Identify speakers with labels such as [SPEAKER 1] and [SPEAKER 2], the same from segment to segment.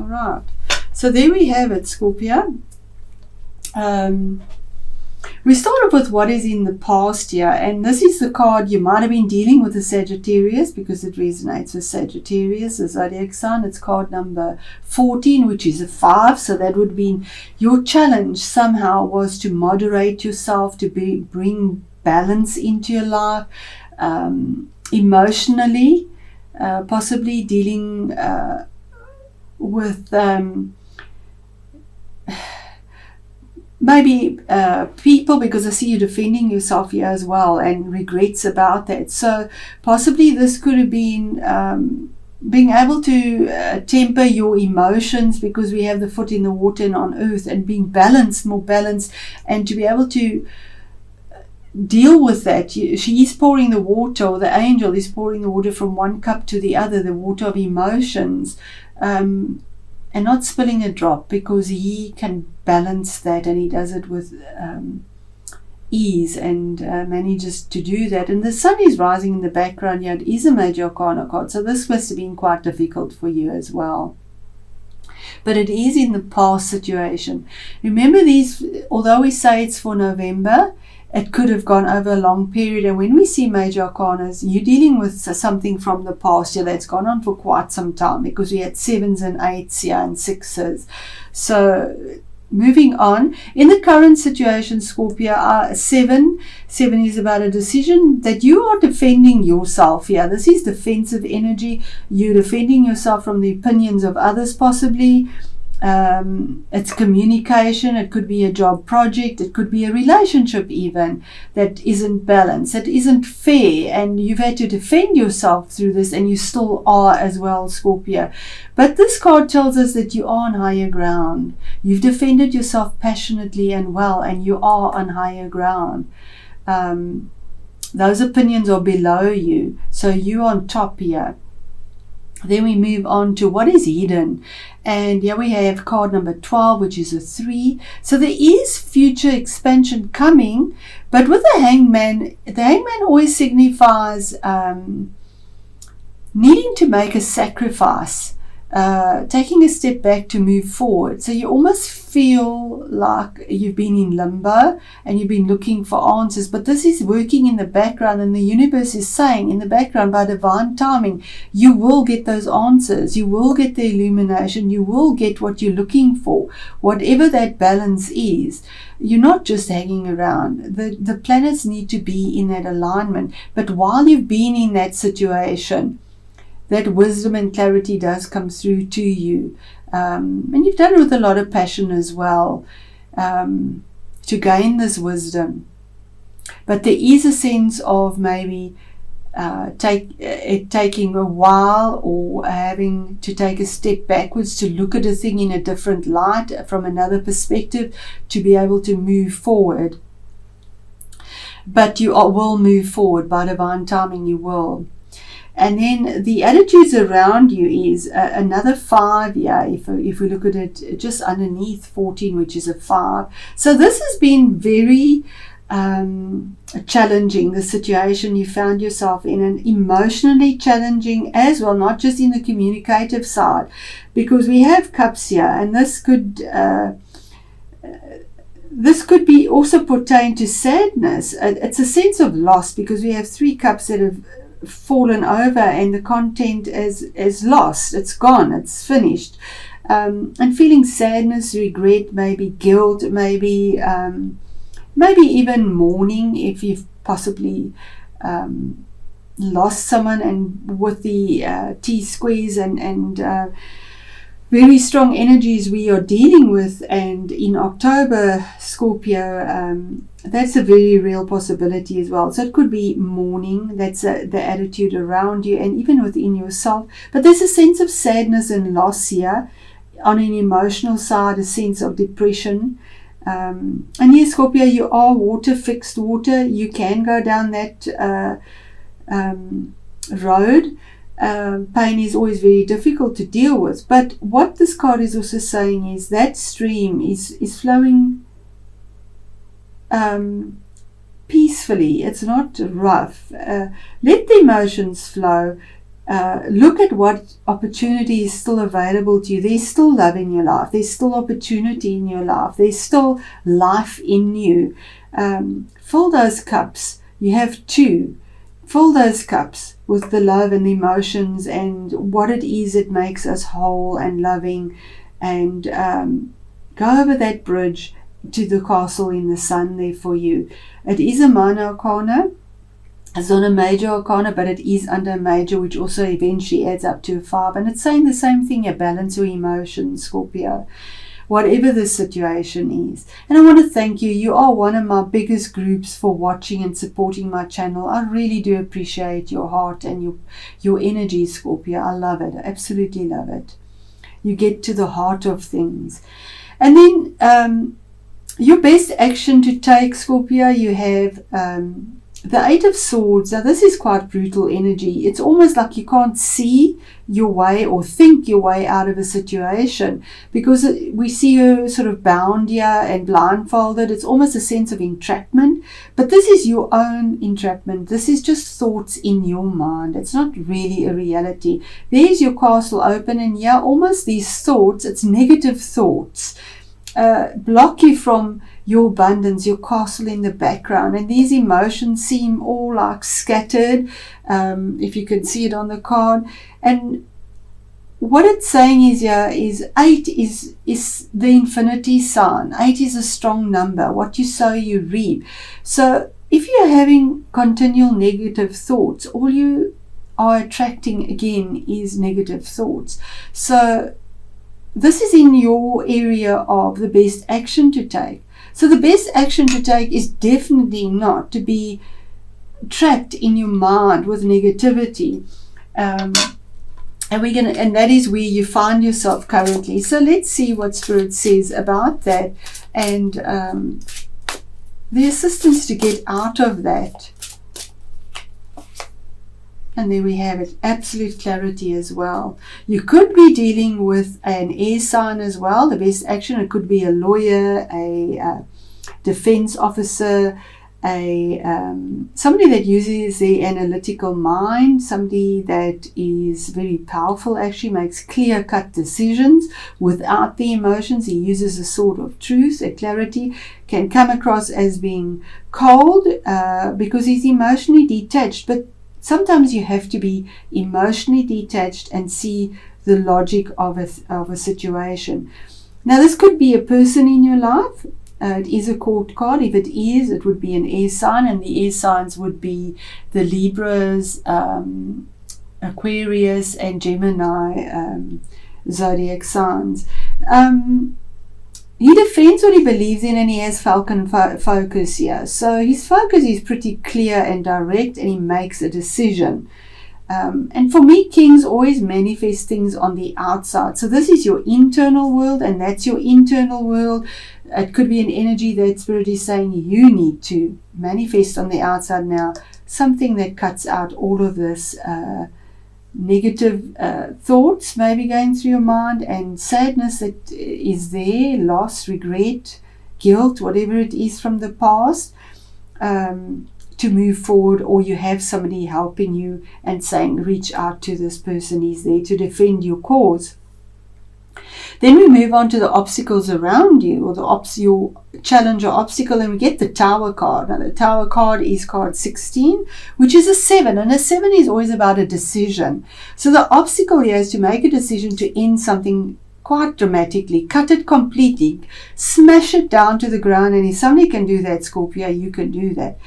[SPEAKER 1] right. So there we have it, Scorpio. We started with what is in the past here, and this is the card. You might have been dealing with a Sagittarius because it resonates with Sagittarius, the zodiac sign. It's card number 14, which is a 5. So that would be your challenge somehow was to moderate yourself, to bring balance into your life, emotionally, possibly dealing with maybe people, because I see you defending yourself here as well, and regrets about that. So possibly this could have been being able to temper your emotions, because we have the foot in the water and on earth, and being balanced, more balanced, and to be able to deal with that. She is pouring the water, or the angel is pouring the water from one cup to the other, the water of emotions, and not spilling a drop, because he can balance that, and he does it with ease, and manages to do that. And the sun is rising in the background here. It is a major arcana card, so this must have been quite difficult for you as well. But it is in the past situation. Remember, these, although we say it's for November, it could have gone over a long period. And when we see major arcanas, you're dealing with something from the past year that's gone on for quite some time, because we had 7s and 8s here and 6s. So moving on, in the current situation, Scorpio, 7 is about a decision that you are defending yourself here. This is defensive energy. You're defending yourself from the opinions of others, possibly. It's communication. It could be a job project. It could be a relationship even that isn't balanced, that isn't fair, and you've had to defend yourself through this, and you still are as well, Scorpio. But this card tells us that you are on higher ground. You've defended yourself passionately and well, and you are on higher ground. Those opinions are below you, so you're on top here. Then we move on to what is hidden. And here we have card number 12, which is a 3. So there is future expansion coming, but with the hangman always signifies needing to make a sacrifice, taking a step back to move forward. So you almost feel like you've been in limbo and you've been looking for answers, but this is working in the background, and the universe is saying in the background, by divine timing, you will get those answers, you will get the illumination, you will get what you're looking for, whatever that balance is. You're not just hanging around. The planets need to be in that alignment, but while you've been in that situation, that wisdom and clarity does come through to you. And you've done it with a lot of passion as well, to gain this wisdom. But there is a sense of maybe taking a while, or having to take a step backwards to look at a thing in a different light, from another perspective, to be able to move forward. But you will move forward by divine timing, you will. And then the attitudes around you is another 5 here, if we look at it just underneath 14, which is a 5. So this has been very challenging, the situation you found yourself in, and emotionally challenging as well, not just in the communicative side, because we have cups here, and this could be also pertain to sadness. It's a sense of loss, because we have 3 cups that have fallen over, and the content is lost, it's gone, it's finished, and feeling sadness, regret, maybe guilt, maybe even mourning, if you've possibly lost someone, and with the T-squares and very strong energies we are dealing with. And in October, Scorpio, that's a very real possibility as well. So it could be mourning, that's the attitude around you and even within yourself. But there's a sense of sadness and loss here. On an emotional side, a sense of depression. And yes, Scorpio, you are water, fixed water. You can go down that road. Pain is always very difficult to deal with, but what this card is also saying is that stream is flowing peacefully. It's not rough. Let the emotions flow. look at what opportunity is still available to you. There's still love in your life. There's still opportunity in your life. There's still life in you. Fill those cups. You have two. Fill those cups with the love and emotions and what it is that makes us whole and loving, and go over that bridge to the castle in the sun there for you. It is a minor arcana. It's not a major arcana, but it is under a major, which also eventually adds up to a 5. And it's saying the same thing, you balance your emotions, Scorpio, whatever the situation is. And I want to thank you. You are one of my biggest groups for watching and supporting my channel. I really do appreciate your heart and your energy, Scorpio. I love it. I absolutely love it. You get to the heart of things. And then your best action to take, Scorpio, you have the 8 of Swords. Now this is quite brutal energy. It's almost like you can't see your way or think your way out of a situation, because we see you sort of bound here and blindfolded. It's almost a sense of entrapment, but this is your own entrapment. This is just thoughts in your mind. It's not really a reality. There's your castle open, and yeah, almost these thoughts, it's negative thoughts, block you from your abundance, your castle in the background. And these emotions seem all like scattered, if you can see it on the card. And what it's saying is here is 8 is the infinity sign. 8 is a strong number. What you sow, you reap. So if you're having continual negative thoughts, all you are attracting again is negative thoughts. So this is in your area of the best action to take. So the best action to take is definitely not to be trapped in your mind with negativity. And that is where you find yourself currently. So let's see what Spirit says about that, and the assistance to get out of that. And there we have it, absolute clarity as well. You could be dealing with an air sign as well. The best action, it could be a lawyer, a defense officer, somebody that uses their analytical mind, somebody that is very powerful, actually makes clear-cut decisions without the emotions. He uses a sword of truth, a clarity, can come across as being cold because he's emotionally detached. But sometimes you have to be emotionally detached and see the logic of a situation. Now, this could be a person in your life. It is a court card. If it is, it would be an air sign, and the air signs would be the Libras, Aquarius, and Gemini zodiac signs. He defends what he believes in, and he has Falcon focus here. So his focus is pretty clear and direct, and he makes a decision. And for me, kings always manifest things on the outside. So this is your internal world, and that's your internal world. It could be an energy that Spirit is saying you need to manifest on the outside now. Something that cuts out all of this negative thoughts maybe going through your mind, and sadness that is there, loss, regret, guilt, whatever it is from the past, to move forward. Or you have somebody helping you and saying reach out to this person. He's there to defend your cause. Then we move on to the obstacles around you, or your challenge or obstacle, and we get the Tower card. Now the Tower card is card 16, which is a 7, and a 7 is always about a decision. So the obstacle here is to make a decision to end something quite dramatically, cut it completely, smash it down to the ground. And if somebody can do that, Scorpio, you can do that.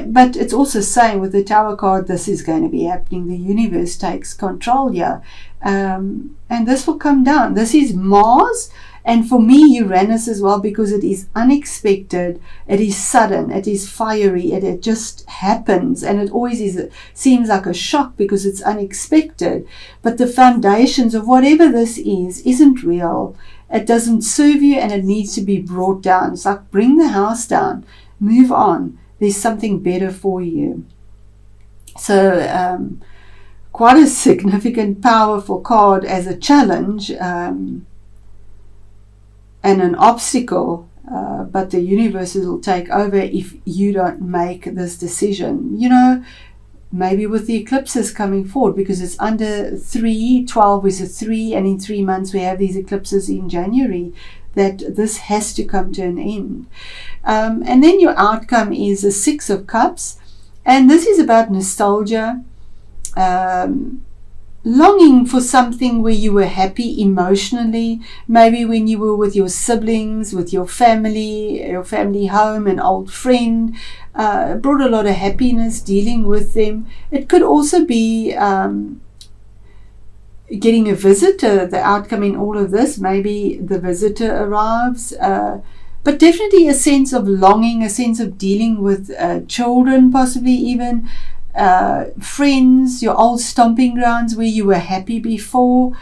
[SPEAKER 1] But it's also saying with the Tower card, this is going to be happening. The universe takes control here. And this will come down. This is Mars, and for me Uranus as well, because it is unexpected, it is sudden, it is fiery, it just happens, and it always seems like a shock because it's unexpected. But the foundations of whatever this isn't real. It doesn't serve you, and it needs to be brought down. It's like bring the house down, move on. There's something better for you. So quite a significant, powerful card as a challenge and an obstacle, but the universe will take over if you don't make this decision. You know, maybe with the eclipses coming forward, because it's under 3, 12 is a 3, and in 3 months we have these eclipses in January, that this has to come to an end. And then your outcome is a 6 of Cups, and this is about nostalgia, longing for something where you were happy emotionally, maybe when you were with your siblings, with your family home, an old friend, brought a lot of happiness dealing with them. It could also be getting a visitor, the outcome in all of this. Maybe the visitor arrives, but definitely a sense of longing, a sense of dealing with children, possibly even friends, your old stomping grounds where you were happy before.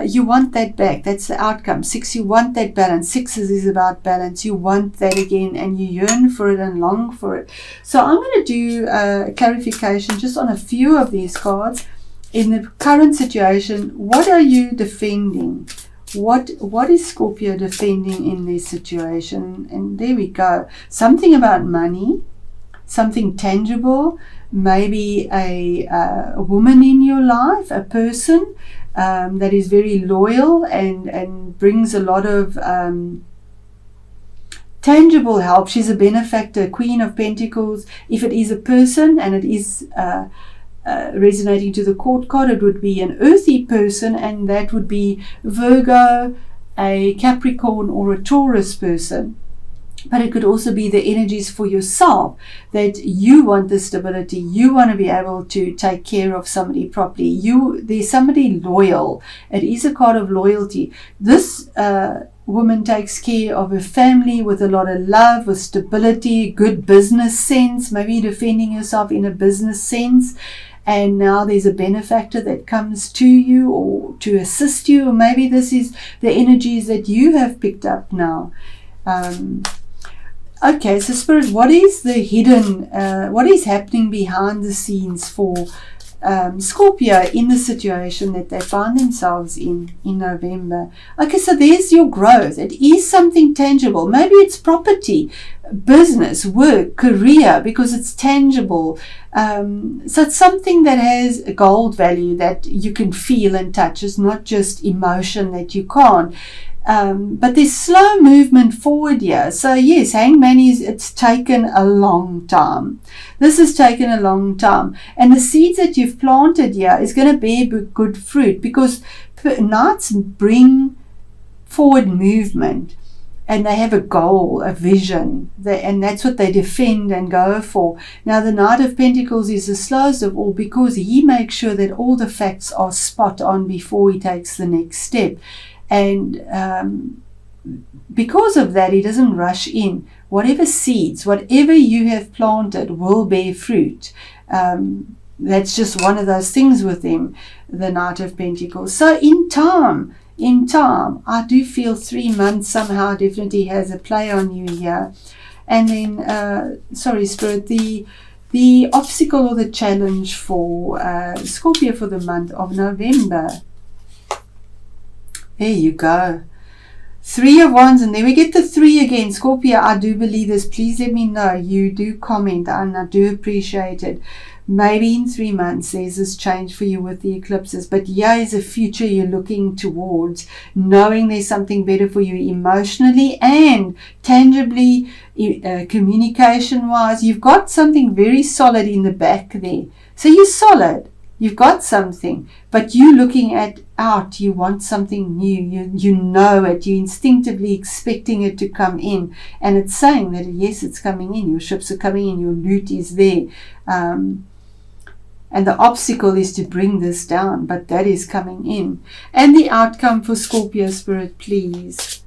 [SPEAKER 1] You want that back. That's the outcome. 6, you want that balance. 6 is about balance. You want that again, and you yearn for it and long for it. So I'm going to do a clarification just on a few of these cards. In the current situation, what are you defending? What is Scorpio defending in this situation? And there we go. Something about money, something tangible, maybe a woman in your life, a person that is very loyal and brings a lot of tangible help. She's a benefactor, Queen of Pentacles. If it is a person and it is resonating to the court card, it would be an earthy person, and that would be Virgo, a Capricorn, or a Taurus person. But it could also be the energies for yourself, that you want the stability, you want to be able to take care of somebody properly. There's somebody loyal. It is a card of loyalty. This woman takes care of her family with a lot of love, with stability, good business sense, maybe defending yourself in a business sense. And now there's a benefactor that comes to you or to assist you, or maybe this is the energies that you have picked up now. Okay, so Spirit, what is the hidden, what is happening behind the scenes for Scorpio in the situation that they find themselves in November? Okay, so there's your growth. It is something tangible. Maybe it's property, business, work, career, because it's tangible. So it's something that has a gold value that you can feel and touch. It's not just emotion that you can't. But there's slow movement forward here. So yes, Hangman it's taken a long time. This has taken a long time. And the seeds that you've planted here is going to bear good fruit, because Knights bring forward movement. And they have a goal, a vision, and that's what they defend and go for. Now, the Knight of Pentacles is the slowest of all, because he makes sure that all the facts are spot on before he takes the next step. And because of that, he doesn't rush in. Whatever seeds, whatever you have planted will bear fruit. That's just one of those things with him, the Knight of Pentacles. So in time, I do feel 3 months somehow definitely has a play on you here. And then, sorry, Spirit, the obstacle or the challenge for Scorpio for the month of November. There you go. 3 of Wands, and then we get the 3 again. Scorpio, I do believe this. Please let me know. You do comment, and I do appreciate it. Maybe in 3 months there's this change for you with the eclipses, but here is a future you're looking towards, knowing there's something better for you emotionally and tangibly, communication wise. You've got something very solid in the back there, so you're solid, you've got something, but you looking out, you want something new, you know it, you're instinctively expecting it to come in, and it's saying that yes, it's coming in, your ships are coming in, your loot is there. And the obstacle is to bring this down, but that is coming in. And the outcome for Scorpio, Spirit, please.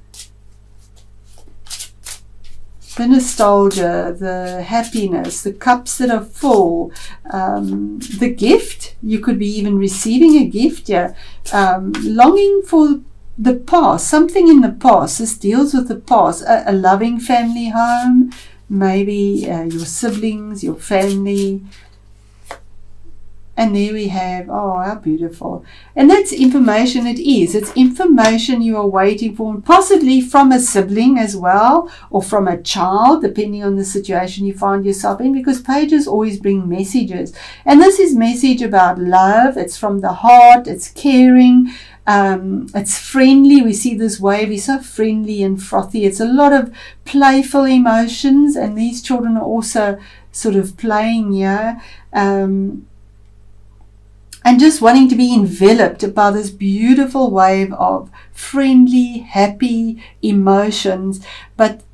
[SPEAKER 1] The nostalgia, the happiness, the cups that are full, the gift. You could be even receiving a gift here. Longing for the past, something in the past. This deals with the past. A loving family home, maybe your siblings, your family. And there we have, oh, how beautiful. And that's information it is. It's information you are waiting for, possibly from a sibling as well, or from a child, depending on the situation you find yourself in, because pages always bring messages. And this is message about love. It's from the heart. It's caring. It's friendly. We see this wave is so friendly and frothy. It's a lot of playful emotions, and these children are also sort of playing here. And just wanting to be enveloped by this beautiful wave of friendly, happy emotions. But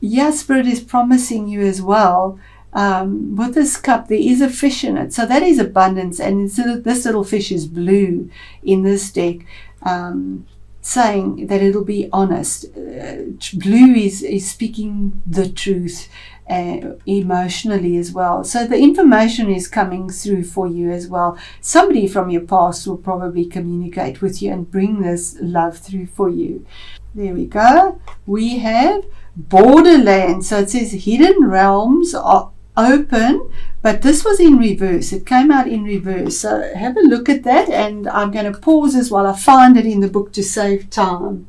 [SPEAKER 1] yeah, Spirit is promising you as well, with this cup, there is a fish in it. So that is abundance. And this little fish is blue in this deck, saying that it'll be honest. Blue is speaking the truth. Emotionally as well. So the information is coming through for you as well. Somebody from your past will probably communicate with you and bring this love through for you. There we go. We have borderlands. So it says hidden realms are open, but this was in reverse. It came out in reverse. So have a look at that, and I'm going to pause as well. I find it in the book to save time.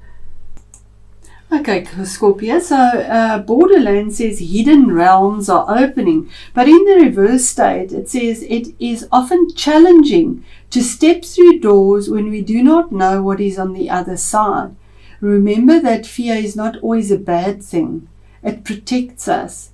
[SPEAKER 1] Okay, Scorpio, so Borderland says hidden realms are opening, but in the reverse state it says it is often challenging to step through doors when we do not know what is on the other side. Remember that fear is not always a bad thing. It protects us.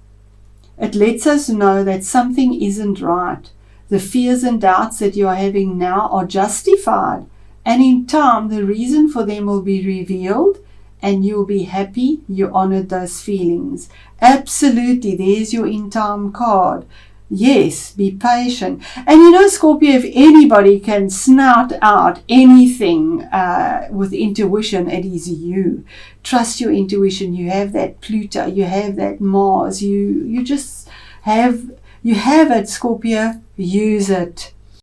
[SPEAKER 1] It lets us know that something isn't right. The fears and doubts that you are having now are justified, and in time the reason for them will be revealed, and you'll be happy you honored those feelings. Absolutely, there's your in time card. Yes, be patient. And you know, Scorpio, if anybody can snout out anything with intuition, it is you. Trust your intuition. You have that Pluto, you have that Mars, you just have it, Scorpio. Use it.